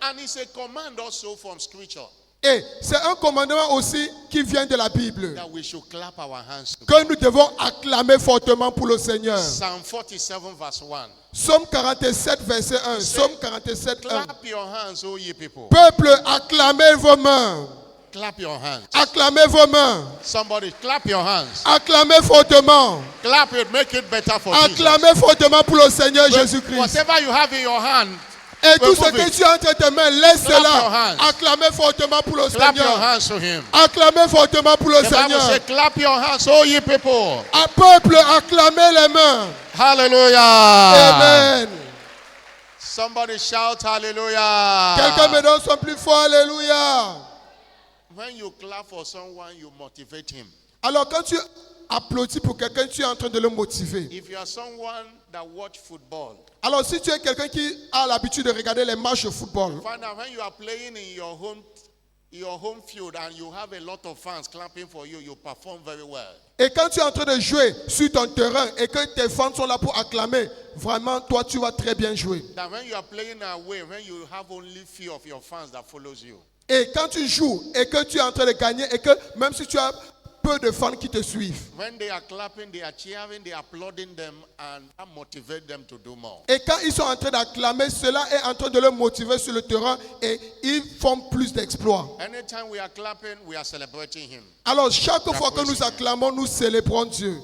And it's a command also from scripture Et c'est un commandement aussi qui vient de la Bible. that we should clap our hands to Que God. nous devons acclamer fortement pour le Seigneur. Psalm 47 verse 1. Psaume 47 verset 1. Psaume 47 1. Clap your hands, O ye people. Peuple, acclamez vos mains. Clap your hands. Acclamez vos mains. Somebody clap your hands. Acclamez fortement. Clap it, make it better for Jesus. Acclamez fortement pour le Seigneur Jésus-Christ. Whatever you have in your hand, Et tout ce remove que it. tu as entre tes mains, laisse Clap your cela. hands. Acclamez fortement pour le clap your Seigneur. hands to him. Acclamez fortement pour le The Bible Seigneur. says, clap your hands, O ye people. Un peuple, acclamez les mains. Hallelujah. Amen. Somebody shout hallelujah. Quelqu'un me donne son plus fort Alléluia. When you clap for someone, you motivate him. Alors quand tu applaudis pour quelqu'un, tu es en train de le motiver. If you are someone that watch football, Alors si tu es quelqu'un qui a l'habitude de regarder les matchs de football, find out when you are playing in your home field and you have a lot of fans clapping for you, you perform very well. et quand tu es en train de jouer sur ton terrain et que tes fans sont là pour acclamer, vraiment toi tu vas très bien jouer. That when you are playing away, when you have only few of your fans that follows you, Et quand tu joues et que tu es en train de gagner et que même si tu as peu de fans qui te suivent, when they are clapping, they are cheering, they are applauding them, and that motivates them to do more. et quand ils sont en train d'acclamer, cela est en train de les motiver sur le terrain et ils font plus d'exploits. Anytime we are clapping, we are celebrating him. Alors chaque fois que nous acclamons, nous célébrons Dieu.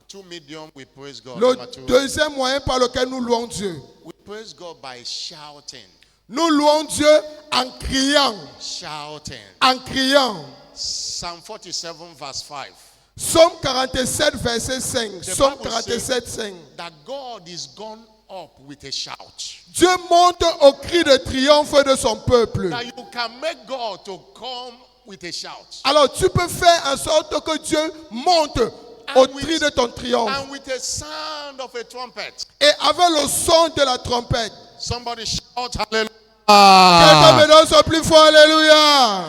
Two medium, we praise God. Le Number two, deuxième moyen par lequel nous louons Dieu, we praise God by shouting. nous louons Dieu en criant, Shouting. en criant. Psalm 47 verse 5. Psaume 47 verset 5. Psaume Bible 47 5. That God is gone up with a shout. Dieu monte au cri de triomphe de son peuple. That you can make God to come with a shout. Alors tu peux faire en sorte que Dieu monte au cri de ton triomphe. And with a sound of a trumpet. Et avec le son de la trompette. Somebody shout hallelujah. Quelqu'un me donne son plus fort Alléluia.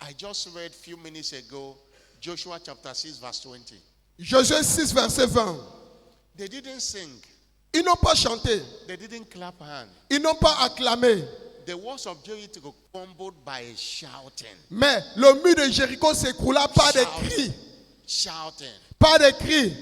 I just read a few minutes ago Joshua chapter 6 verse 20. Josué 6 verset 20. They didn't sing. Ils n'ont pas chanté. They didn't clap hands. Ils n'ont pas acclamé. The walls of Jericho crumbled by shouting. Mais le mur de Jéricho s'écroula par des cris. Shouting. Par des cris.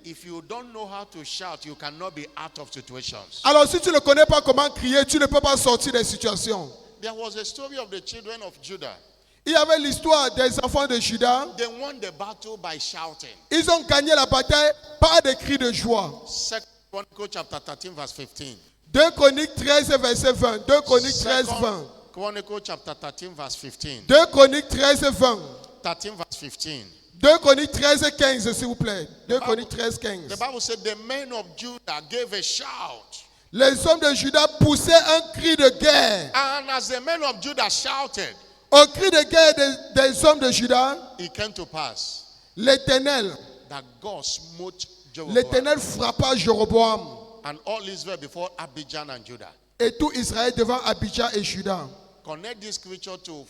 If you don't know how to shout, you cannot be out of situations. Alors si tu ne connais pas comment crier, tu ne peux pas sortir des situations. There was a story of the children of Judah. Il y avait l'histoire des enfants de Juda. They won the battle by shouting. Ils ont gagné la bataille par des cris de joie. 2 Chronicles chapter 13 verse 15. 2 Chroniques 13 verset 20. 2 Chroniques 13 Second 20. Chronicles chapter 13 verse 15. 2 Chroniques 13 20. 13 verse 15. 2 Chroniques 13 15 s'il vous plaît. 2 Chroniques 13 15. The Bible said the men of Judah gave a shout. Les hommes de Juda poussaient un cri de guerre. And as the men of Judah shouted, Au cri de guerre des hommes de Juda, it came to pass l'Éternel that God smote Jeroboam L'Éternel frappa Jéroboam and all Israel before Abijah and Judah. et tout Israël devant Abijah et Juda. Connect this scripture to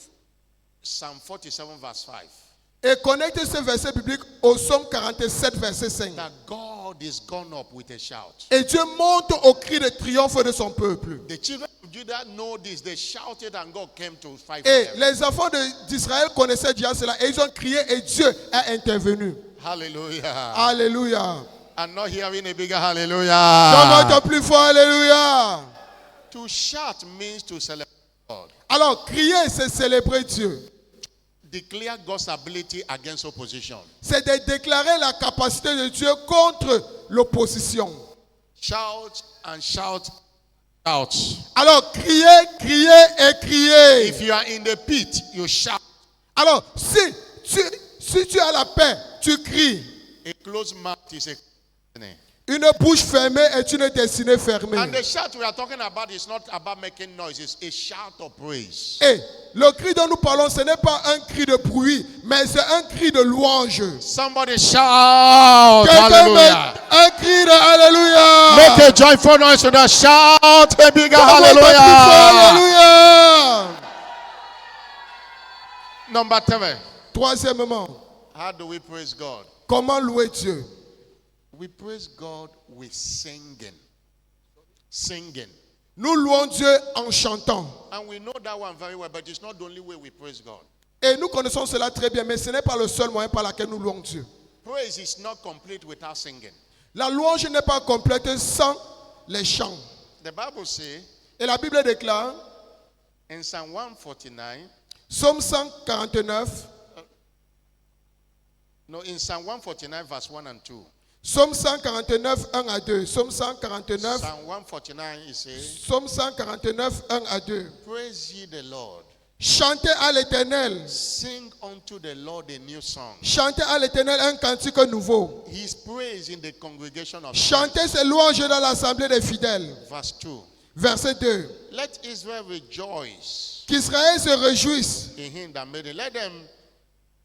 Psalm 47 verse 5. Et connecte ce verset biblique au Psaume 47 verset 5. That God is gone up with a shout. Et Dieu monte au cri de triomphe de son peuple. The children of Judah know this. They shouted and God came to fight Et for them. les enfants d'Israël connaissaient déjà cela et ils ont crié et Dieu a intervenu. Hallelujah. Alléluia. I'm not hearing a bigger Donne-moi hallelujah. ton plus fort Alléluia. To shout means to celebrate God. Alors crier c'est célébrer Dieu. Declare God's ability against opposition. C'est de déclarer la capacité de Dieu contre l'opposition. Shout and shout out. Alors crier, crier et crier. If you are in the pit, you shout. Alors si tu as la paix, tu cries. A closed mouth is a. Une bouche fermée est une destinée fermée. And the shout we are talking about is not about making noise. It's a shout of praise. Et le cri dont nous parlons, ce n'est pas un cri de bruit, mais c'est un cri de louange. Somebody shout. Quelqu'un met Hallelujah. un cri de Alléluia. Make a joyful noise to the shout. A bigger Hallelujah. hallelujah. Alléluia. Number 3. Troisièmement, How do we praise God? comment louer Dieu? We praise God with singing. Singing. Nous louons Dieu en chantant. And we know that one very well, but it's not the only way we praise God. Et nous connaissons cela très bien, mais ce n'est pas le seul moyen par lequel nous louons Dieu. Praise is not complete without singing. La louange n'est pas complète sans les chants. The Bible says Et la Bible déclare, in Psalm 149, Psaume 149, no, in Psalm 149, verse 1 and 2. Psaume 149, 1 à 2. Psaume 149, Psalm 149, it says, Psaume 149, 1 à 2. praise ye the Lord. Chantez à l'Éternel. Sing unto the Lord a new song. Chantez à l'Éternel un cantique nouveau. His praise in the congregation of Chantez ses louanges dans l'assemblée des fidèles. verse 2. Verset 2. Let Israel rejoice Qu'Israël se réjouisse in him that made it. Let them,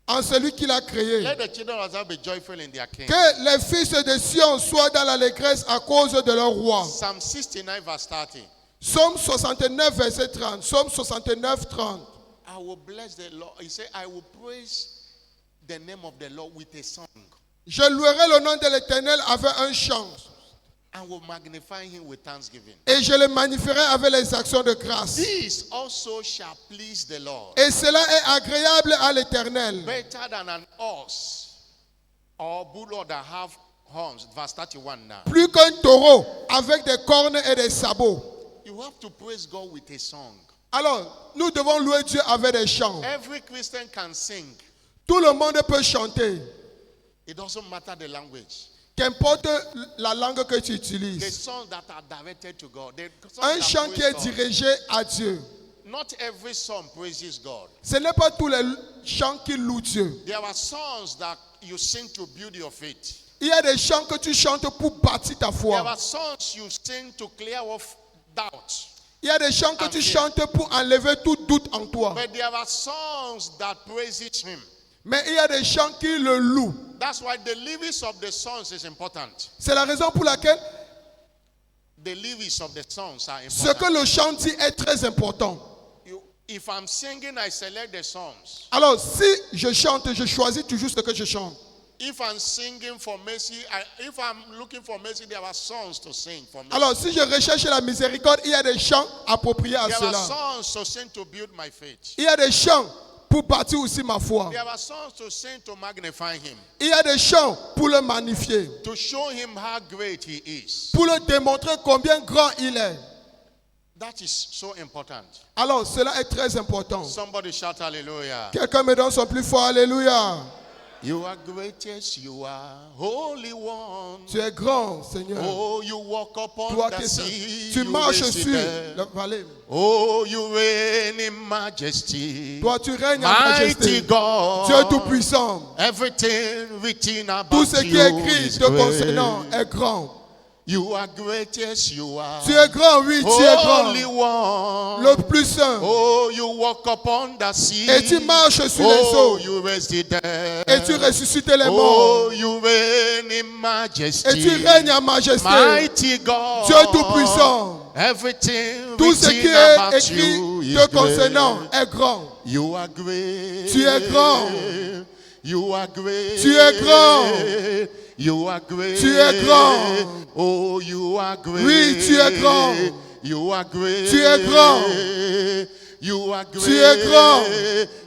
en celui qui l'a créé. let the children of Israel be joyful in their king. Que les fils de Sion soient dans l'allégresse à cause de leur roi. Psalm 69, verse 30. Psaume 69, verset 30. Psaume 69, 30. I will bless the Lord. He said, I will praise the name of the Lord with a song Je louerai le nom de l'Éternel avec un chant. and will magnify him with thanksgiving. Et je le magnifierai avec les actions de grâce. This also shall please the Lord. Et cela est agréable à l'Éternel. Better than an horse or bullock that have horns. Verse 31 now. Plus qu'un taureau avec des cornes et des sabots. You have to praise God with a song. Alors, nous devons louer Dieu avec des chants. Every Christian can sing. Tout le monde peut chanter. It doesn't matter the language. Qu'importe la langue que tu The utilises. songs that are directed to God. The songs Un that chant qui praise est God. dirigé à Dieu. Not every song praises God. Ce n'est pas tous les chants qui louent Dieu. There are songs that you sing to build your faith. Il y a des chants que tu chantes pour bâtir ta There foi. are songs you sing to clear off doubt. Il y a des chants que tu chantes pour enlever tout doute en toi. But there are songs that praises him. Mais il y a des chants qui le louent. That's why the lyrics of the songs is important. C'est la raison pour laquelle The lyrics of the songs are ce que important. le chant dit est très important. If I'm singing, I select the songs. Alors, si je chante, je choisis toujours ce que je chante. If I'm singing for mercy, if I'm looking for mercy, there are songs to sing for mercy. Alors, si je recherche la miséricorde, il y a des chants appropriés à There are cela. songs to sing to build my faith. Il y a des chants pour bâtir aussi ma foi. There are songs to sing to magnify him, Il y a des chants pour le magnifier, to show him how great he is. pour le démontrer combien grand il est. That is so important. Alors, cela est très important. Somebody shout hallelujah. Quelqu'un me donne son plus fort, alléluia. You are great, yes, you are Holy One. Tu es grand, Seigneur. Oh, you walk upon Toi the qui sea. tu You marches raise sur the la vallée. Oh, you reign in majesty. Toi, tu règnes en Mighty majesté. God. Dieu tout-puissant. Everything written about Tout ce qui you est écrit is te concernant great. est grand. You are great, yes, you are. Tu es grand, oui, tu es grand. Holy One. Le plus saint. Oh, you walk upon the sea. Et tu marches sur les Oh, eaux. you raise the dead. Et tu ressuscites les morts. Oh, you reign in majesty. Et tu règnes en majesté. Mighty God. Dieu tout-puissant. Everything Tout ce qui written est about écrit you is te concernant great. est grand. You are great. Tu es grand. You are great. Tu es grand. You are great. Tu es grand. Oh, you are great. Oui, tu es grand. You are great. Tu es grand. You are great. Tu es grand.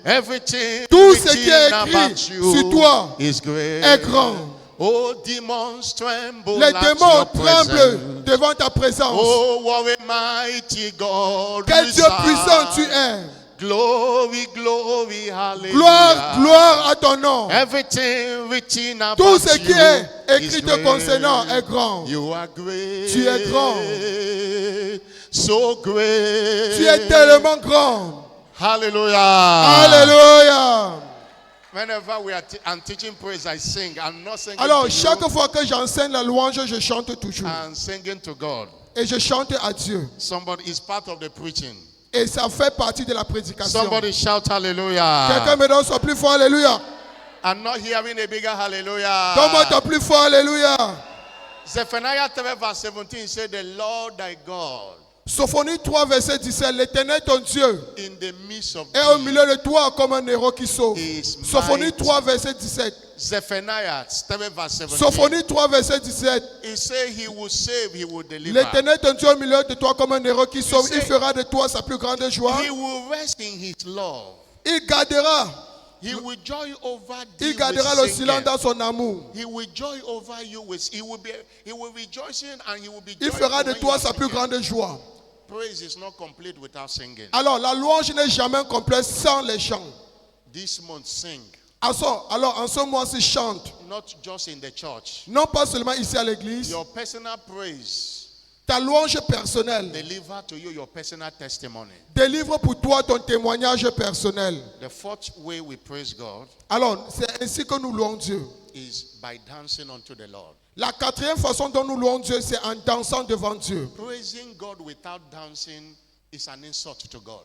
Everything Tout ce qui est written écrit about you sur toi is great. est grand. Oh, demons tremble Les at démons your presence. tremblent devant ta présence. Oh, what a mighty God. Quel we Dieu serve. puissant tu es. Glory, glory, hallelujah. Gloire, gloire à ton nom. Everything written about Tout ce qui you est écrit is te great. concernant est grand. You are great. Tu es grand. So great. Tu es tellement grand. Hallelujah. Alléluia. Whenever I'm teaching praise, I sing. I'm not singing Alors, to chaque you. fois que j'enseigne la louange, je chante toujours. I'm singing to God. Et je chante à Dieu. Somebody is part of the preaching. Et ça fait partie de la prédication. Somebody shout hallelujah. Quelqu'un me donne son plus fort, alléluia. I'm not hearing a bigger hallelujah. Donne-moi ton plus fort, alléluia. Zephaniah 3 verse 17 said, the Lord thy God Sophonie 3, verset 17. L'Éternel ton Dieu in the midst of est au thee. milieu de toi comme un héros qui sauve. Is Sophonie mighty. 3, verset 17. Zephaniah 7 verse 17. Sophonie 3, verset 17. He said he will save, he will deliver. L'Éternel ton Dieu est au milieu de toi comme un héros qui sauve. said- Il fera de toi sa plus grande joie. He will rest in his love. Il gardera. He will joy over thee Il gardera le with silence singing. dans son amour. He will joy over you with, he will rejoicing and he will be Il joyful fera de when you toi are sa plus singing. grande joie. Praise is not complete without singing. Alors, la louange n'est jamais complète sans les chants. This month sing, Alors, en ce mois-ci, chante. not just in the church. Non pas seulement ici à l'église. Your personal praise Ta louange personnelle. deliver to you your personal testimony. Délivre pour toi ton témoignage personnel. The fourth way we praise God Alors, c'est ainsi que nous louons Dieu. is by dancing unto the Lord. La quatrième façon dont nous louons Dieu, c'est en dansant devant Dieu. Praising God without dancing is an insult to God.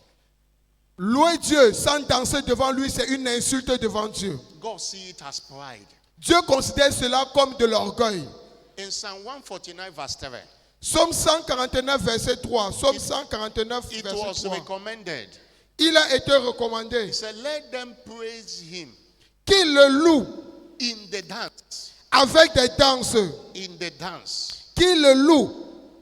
Louer Dieu sans danser devant lui, c'est une insulte devant Dieu. God see it as pride. Dieu considère cela comme de l'orgueil. In Psalm 149 verse 7, Psaume 149, verset 3. Psaume 149, it verset was 3. recommended. Il a été recommandé He said, let them praise him qu'il le loue in the dance. avec des danses. In the dance. Qu'il le loue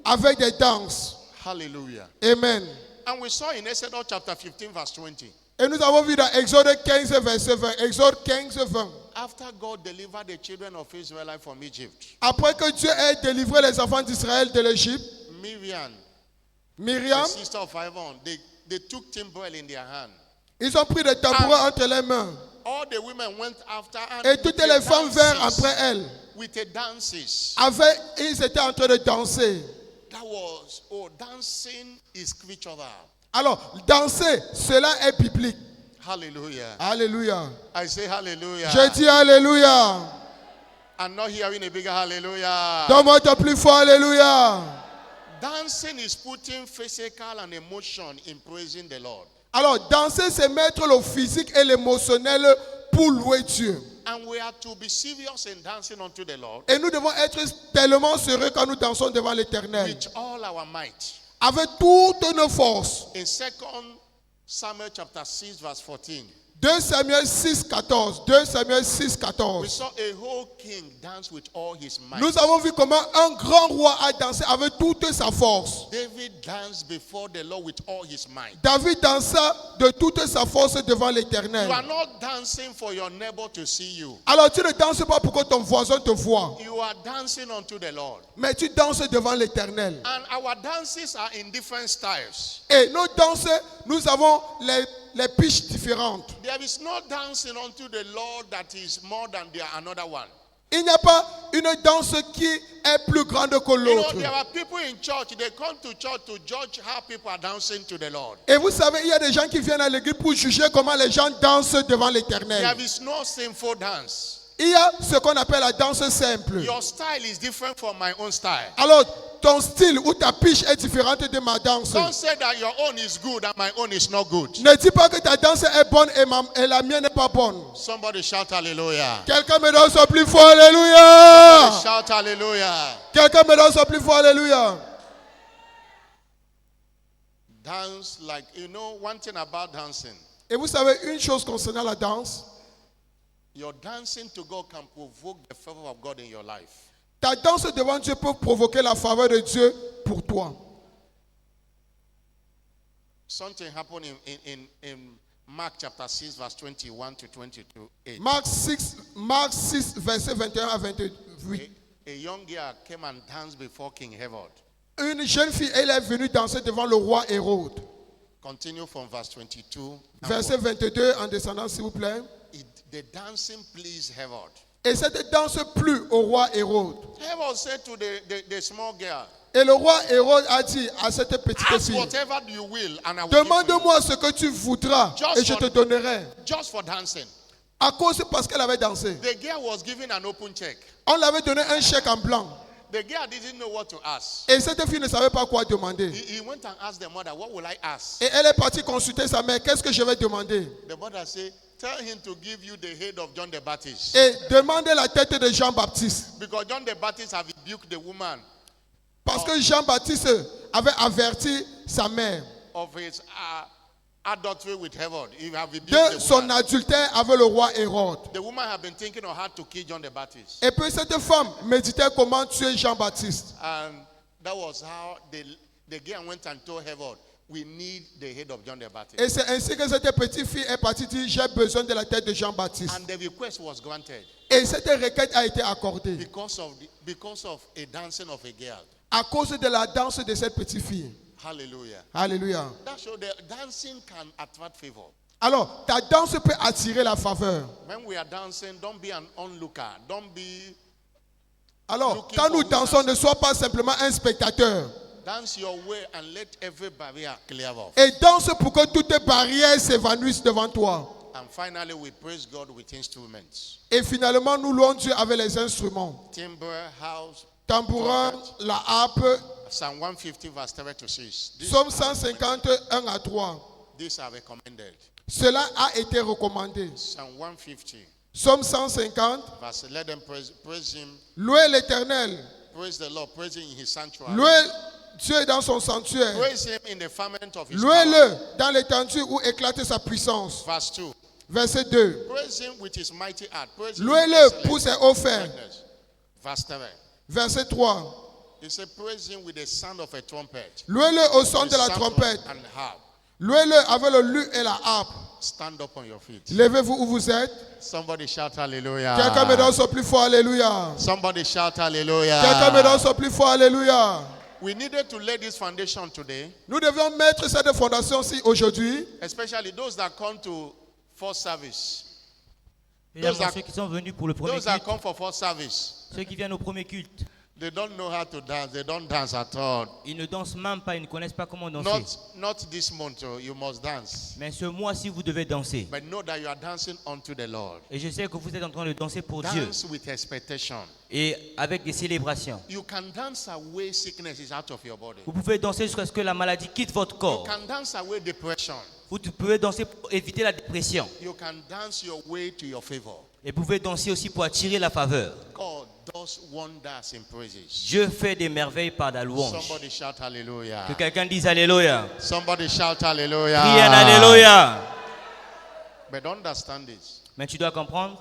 avec des danses. Hallelujah. Amen. And we saw in Exodus chapter 15 verse 20. Et nous avons vu dans Exode 15, verset 20. Exode 15, 20. After God delivered the children of Israel from Egypt, Après que Dieu ait délivré les enfants d'Israël de l'Égypte, Miriam, Myriam, the sister of Aaron, they took timbrel in their hand. ils ont pris des tabourets entre les mains. All the women went after and Et toutes les femmes vinrent après elles. with the dances. Ils étaient en train de danser. That was, dancing is scriptural. Alors, danser, cela est biblique. Hallelujah. Alléluia. I say hallelujah. Je dis Alléluia. I'm not hearing a bigger hallelujah. Donne-moi ton plus fort Alléluia. Dancing is putting physical and emotion in praising the Lord. Alors, danser, c'est mettre le physique et l'émotionnel pour louer Dieu. And we are to be serious in dancing unto the Lord Et nous devons être tellement sérieux quand nous dansons devant l'Éternel. with all our might. Avec toutes nos forces. In 2 Samuel chapter 6 verse 14, 2 Samuel 6, 14. 2 Samuel 6, we 14. saw a whole king dance with all his might. Nous avons vu comment un grand roi a dansé avec toute sa force. David danced before the Lord with all his might. David dansa de toute sa force devant You l'Éternel. are not dancing for your neighbor to see you. Alors tu ne danses pas pour que ton voisin te voie, You are dancing unto the Lord. mais tu danses devant l'Éternel. And our dances are in different styles. Et nos danses, nous avons les pitches différentes. There is no dancing unto the Lord that is more than the another one. Il n'y a pas une danse qui est plus grande que You know, l'autre. there are people in church, they come to church to judge how people are dancing to the Lord. Et vous savez, il y a des gens qui viennent à l'église pour juger comment les gens dansent devant l'Éternel. There is no sinful dance. Il y a ce qu'on appelle la danse simple. Your style is different from my own style. Alors, ton style ou ta pitch est différente de ma danse. Don't say that your own is good and my own is not good. Ne dis pas que ta danse est bonne et la mienne n'est pas bonne. Somebody shout hallelujah. Quelqu'un me donne son plus fort, alléluia. Shout hallelujah. Quelqu'un me donne son plus fort, alléluia. Dance like, you know, one thing about dancing. Et vous savez une chose concernant la danse, Your dancing to God can provoke the favor of God in your life. ta danse devant Dieu peut provoquer la faveur de Dieu pour toi. Something happened in Mark chapter 6 verse 21 to 22. Marc 6, verset 21 à 28. A young girl came and danced before King Herod. Une jeune fille, elle est venue danser devant le roi Hérode. Continue from verse 22. Verset 22 en descendant, s'il vous plaît. The dancing pleased Herod. Et cette danse plut au roi Hérode. Herod said to the small girl, Et le roi Hérode a dit à cette petite ask fille, whatever you will and I will give you. demande-moi ce que tu voudras et je te donnerai. Just for dancing. À cause parce qu'elle avait dansé. The girl was given an open check. On lui avait donné un chèque en blanc. The girl didn't know what to ask. Et cette fille ne savait pas quoi demander. He went and asked the mother, what will I ask? Et elle est partie consulter sa mère. Qu'est-ce que je vais demander? The mother said, tell him to give you the head of John the Baptist. Et demandez la tête de Jean-Baptiste. Because John the Baptist have rebuked the woman. Parce que Jean-Baptiste avait averti sa mère of his adultery with Herod. He had rebuked de the son woman. adultère avec le roi Hérode. The woman had been thinking on how to kill John the Baptist. Et puis cette femme méditait comment tuer Jean-Baptiste. And that was how the girl went and told Herod, we need the head of John the Baptist. Et c'est ainsi que cette petite fille est partie dire, j'ai besoin de la tête de Jean-Baptiste. And the request was granted Et cette requête a été accordée because of a dancing of a girl. à cause de la danse de cette petite fille. Hallelujah. Alléluia. That shows that dancing can attract favor. Alors, ta danse peut attirer la faveur. When we are dancing, don't be an onlooker. Don't be Alors, quand nous dansons, ne sois pas simplement un spectateur. dance your way and let every barrier clear off. Et danse pour que toutes barrières s'évanouissent devant toi. And finally, we praise God with instruments. Et finalement, nous louons Dieu avec les instruments. Timbre, house, Tambourin, la harpe, Psalm 150 verse 3 to 6. Psaume 151 à 3. These are recommended. Cela a été recommandé. Psalm 150 Psaume 150. verse, let them praise him. Louez l'Éternel. Praise the Lord. Praise him in his sanctuary. Louez Dieu dans son sanctuaire. Praise him in the firmament of his power. Louez-le dans l'étendue où éclate sa puissance. Verse 2. Verset 2. Praise him with his mighty art. Praise him Louez-le pour ses hauts faits. greatness. Verse 3. Verset 3. He said, praise him with the sound of a trumpet. Louez-le au son The de la sound trompette. and harp. Louez-le avec le luth et la harpe. Stand up on your feet. Levez-vous où vous êtes. Somebody shout hallelujah. Quelqu'un me donne son plus fort Alléluia. Somebody shout Quelqu'un me hallelujah. donne son plus fort Alléluia. We needed to lay this foundation today, Nous devions mettre cette fondation-ci aujourd'hui, especially those that come to first service. Également ceux qui sont venus pour le premier Those that culte, come for first service, ceux qui viennent au premier culte, they don't know how to dance. They don't dance at all. ils ne dansent même pas, ils ne connaissent pas comment danser. Not this month. Oh, you must dance. Mais ce mois-ci, vous devez danser. But know that you are dancing unto the Lord. Et je sais que vous êtes en train de danser pour Dieu Dance with expectation. et avec des célébrations. You can dance away sicknesses out of your body. Vous pouvez danser jusqu'à ce que la maladie quitte votre You corps. can dance away depression. Vous pouvez danser pour éviter la dépression. You can dance your way to your favor. Et vous pouvez danser aussi pour attirer la faveur. God does wonders in praises. Dieu fait des merveilles par la louange. Somebody shout hallelujah. Que quelqu'un dise Alléluia. Somebody shout hallelujah. Crie un Alléluia. But understand this. Mais tu dois comprendre.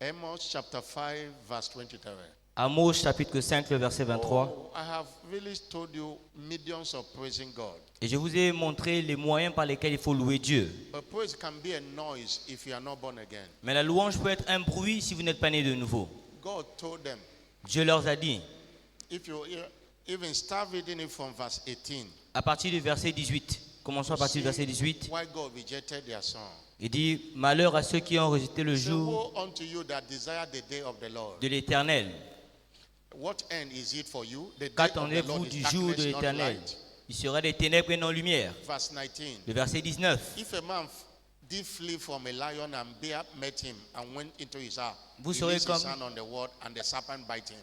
Amos chapter 5 verse 23. Amos chapitre 5, le verset 23. Oh, I have really told you millions of praising God. Et je vous ai montré les moyens par lesquels il faut louer Dieu. But praise can be a noise if you are not born again. Mais la louange peut être un bruit si vous n'êtes pas né de nouveau. God told them, Dieu leur a dit, if you even start reading it from verse 18, à partir du verset 18, commençons à partir du verset 18, why God rejected their song. il dit, malheur à ceux qui ont rejeté le Say, jour woe unto you that desire the day of the Lord. de l'Éternel. What end is it for you? The day of the Qu'attendez-vous Lord du is jour de darkness, not l'Éternel? light. Il sera des ténèbres et non lumière. Verse 19. Le verset 19. If a man did flee from a lion and bear met him and went into his house, Vous he serez lays his comme- hand on the word and the serpent bite him.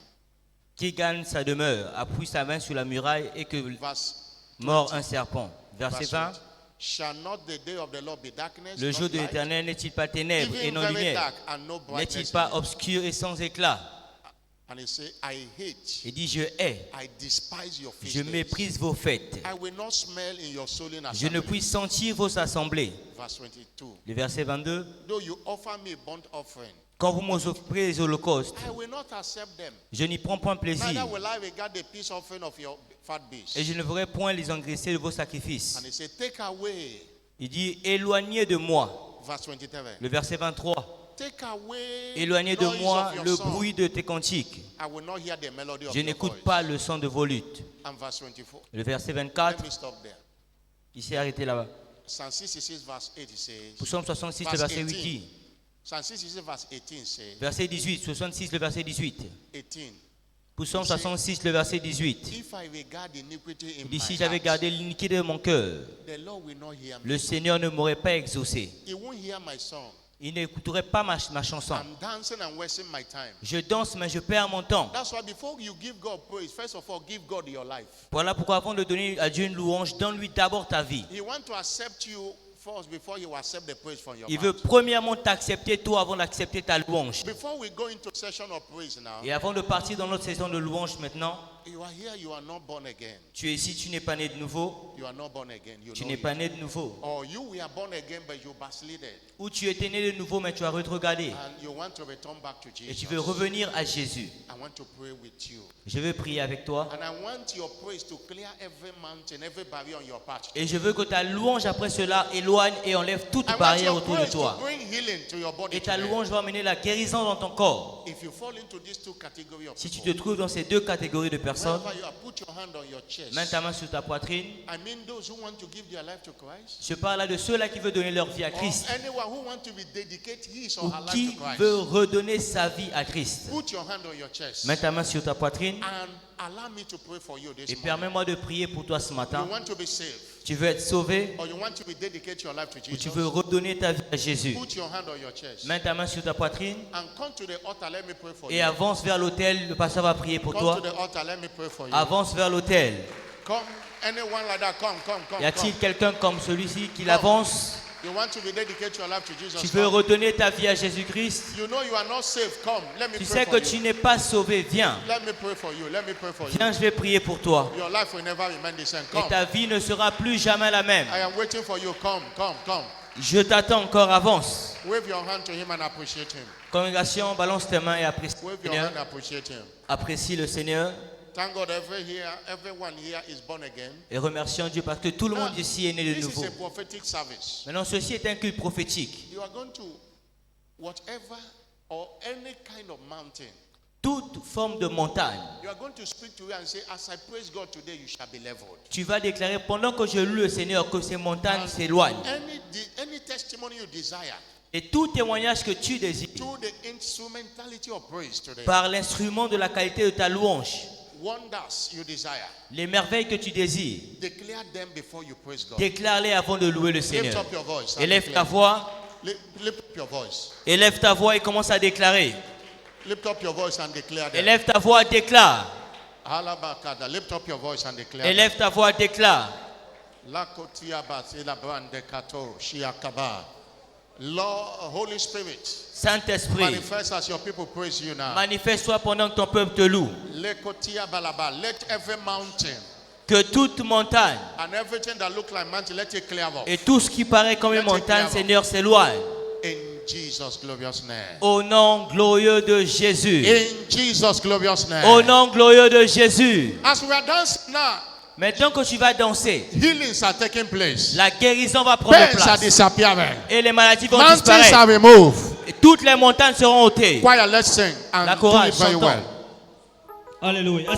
Qui gagne sa demeure, appuie sa main sur la muraille et que Verse mord un serpent. Verset verse 20. 20. Shall not the day of the Lord be darkness? Le not jour de light? l'Éternel n'est-il pas ténèbres et Even non very lumière? dark and no N'est-il brightness pas in it. obscur et sans éclat? And he said, I hate, Il dit, je hais, I despise your feast je days. méprise vos fêtes. I will not smell in your soul in Je ne assembly. puis sentir vos assemblées. Verse 22. Le verset 22. Though you offer me burnt offering, Quand vous m'offrez les holocaustes, I will not accept them. je n'y prends point Neither plaisir. will I regard the peace offering of your fat beast. Et je ne ferai point les engraisser de vos sacrifices. And he said, take away. Il dit, éloignez de moi. Verse 23. Le verset 23. Take away Éloignez de noise moi of your le song. bruit de tes cantiques. I will not hear the melody of Je your n'écoute voice. pas le son de vos luttes. And verse 24. Le verset Let 24, me stop there. il s'est arrêté là-bas. Psalm 66 verse 8 it says. Psaume 66, le Verse verset 8 18. dit. Psalm 66 verse 18 says. Verset 18, 66, le verset 18. 18. Psaume 66, le verset 18. If I regard iniquity in Il dit, my si j'avais heart, gardé l'iniquité de mon cœur, the Lord will not hear me. le Seigneur ne m'aurait pas exaucé. He won't hear my song. Il n'écouterait pas ma chanson. I'm dancing and wasting my time. Je danse, mais je perds mon temps. That's why before you give God praise, first of all, give God your life. Voilà pourquoi avant de donner à Dieu une louange, donne-lui d'abord ta vie. He wants to accept you first before he will accept the praise from your Il veut mouth. premièrement t'accepter toi avant d'accepter ta louange. Before we go into session of praise now, Et avant de partir dans notre saison de louange maintenant, you are here, you are not born again. Tu es ici, tu n'es pas né de nouveau. You are not born again. You Tu know n'es it. pas né de nouveau. Or you were born again, but you backslided. Ou tu étais né de nouveau, mais tu as rétrogradé. And you want to return back to Et tu Jesus. veux revenir à Jésus. I want to pray with you. Je veux prier avec toi. And I want your praise to clear every mountain, every barrier on your path. Et je veux que ta louange après cela éloigne et enlève toute I want barrière your autour de praise to toi. bring healing to your body Et ta today. louange va amener la guérison dans ton corps. If you fall into these two categories of Si tu te people, trouves dans ces deux catégories de personnes, wherever you are, put your hand on your chest. mets ta main sur ta poitrine. I mean those who want to give their life to Christ. Je parle là de ceux-là qui veulent donner leur vie à Or Christ anyone who wants to be dedicate his or ou her life qui to Christ. veut redonner sa vie à Christ. Put your hand on your chest. Mets ta main sur ta poitrine And allow me to pray for you this et morning. permets-moi de prier pour toi ce You matin. want to be saved, Tu veux être sauvé or you want to be dedicate your life to ou tu Jesus. veux redonner ta vie à Jésus. Put your hand on your chest. Mets ta main sur ta poitrine And come to the altar, let me pray for et you. avance vers l'autel. Le pasteur va prier pour Come toi. to the altar, let me pray for you. Avance vers l'autel. Come, anyone like that, come. Y a-t-il quelqu'un comme celui-ci qui Come. avance? You want to be dedicate your life to Jesus. Tu veux Come. redonner ta vie à Jésus-Christ? You know you are not saved. Come, let me Tu pray sais for que tu you. n'es pas sauvé. Viens. Let me pray for you. Let me pray for you. Viens, je vais prier pour toi. Your life will never remain the same. Et Come. ta vie ne sera plus jamais la même. I am waiting for you. Come. Je t'attends encore, avance. Wave your hand to him and appreciate him. Congrégation, balance tes mains et apprécie Wave le your hand Seigneur. and appreciate him. Apprécie le Seigneur Thank God everyone here is born again. et remercions Dieu parce que tout le monde ici est né de This nouveau. is a prophetic service. Maintenant, ceci est un culte prophétique. You are going to whatever or any kind of mountain. Toute forme de montagne, You are going to speak to you and say, as I praise God today, you shall be leveled. tu vas déclarer pendant que je loue le Seigneur que ces montagnes s'éloignent. Any testimony you desire Et tout témoignage que tu désires through the instrumentality of praise today, par l'instrument de la qualité de ta louange, wonders you desire, les merveilles que tu désires, declare them before you praise God. déclare-les avant de louer le Lift Seigneur. up your voice. and Élève ta declare. voix, Lift up your voice. élève ta voix et commence à déclarer. Lift up your voice and declare them. Élève ta voix, déclare. Halabakada. Lift up your voice and declare. Élève ta voix, déclare. Lakotiabas ilabrande kato shiakaba. Lord, Holy Spirit, Saint-Esprit, manifest as your people praise you now. manifeste-toi pendant que ton peuple te loue. Lekotiabalaba. Let every mountain Que toute montagne and everything that look like mountain, let it clear off. et tout ce qui paraît comme une montagne, Seigneur, s'éloigne. In Jesus' glorious name. Au nom glorieux de Jésus. In Jesus' glorious name. Au nom glorieux de Jésus. As we are dancing now, Maintenant que tu vas danser, healings are taking place. la guérison va prendre Pains are place. disappearing. Et les maladies vont Mountains disparaître. are removed. Et toutes les montagnes seront ôtées. Choir, let's sing and La do chorale, it very chantons. well. Alléluia.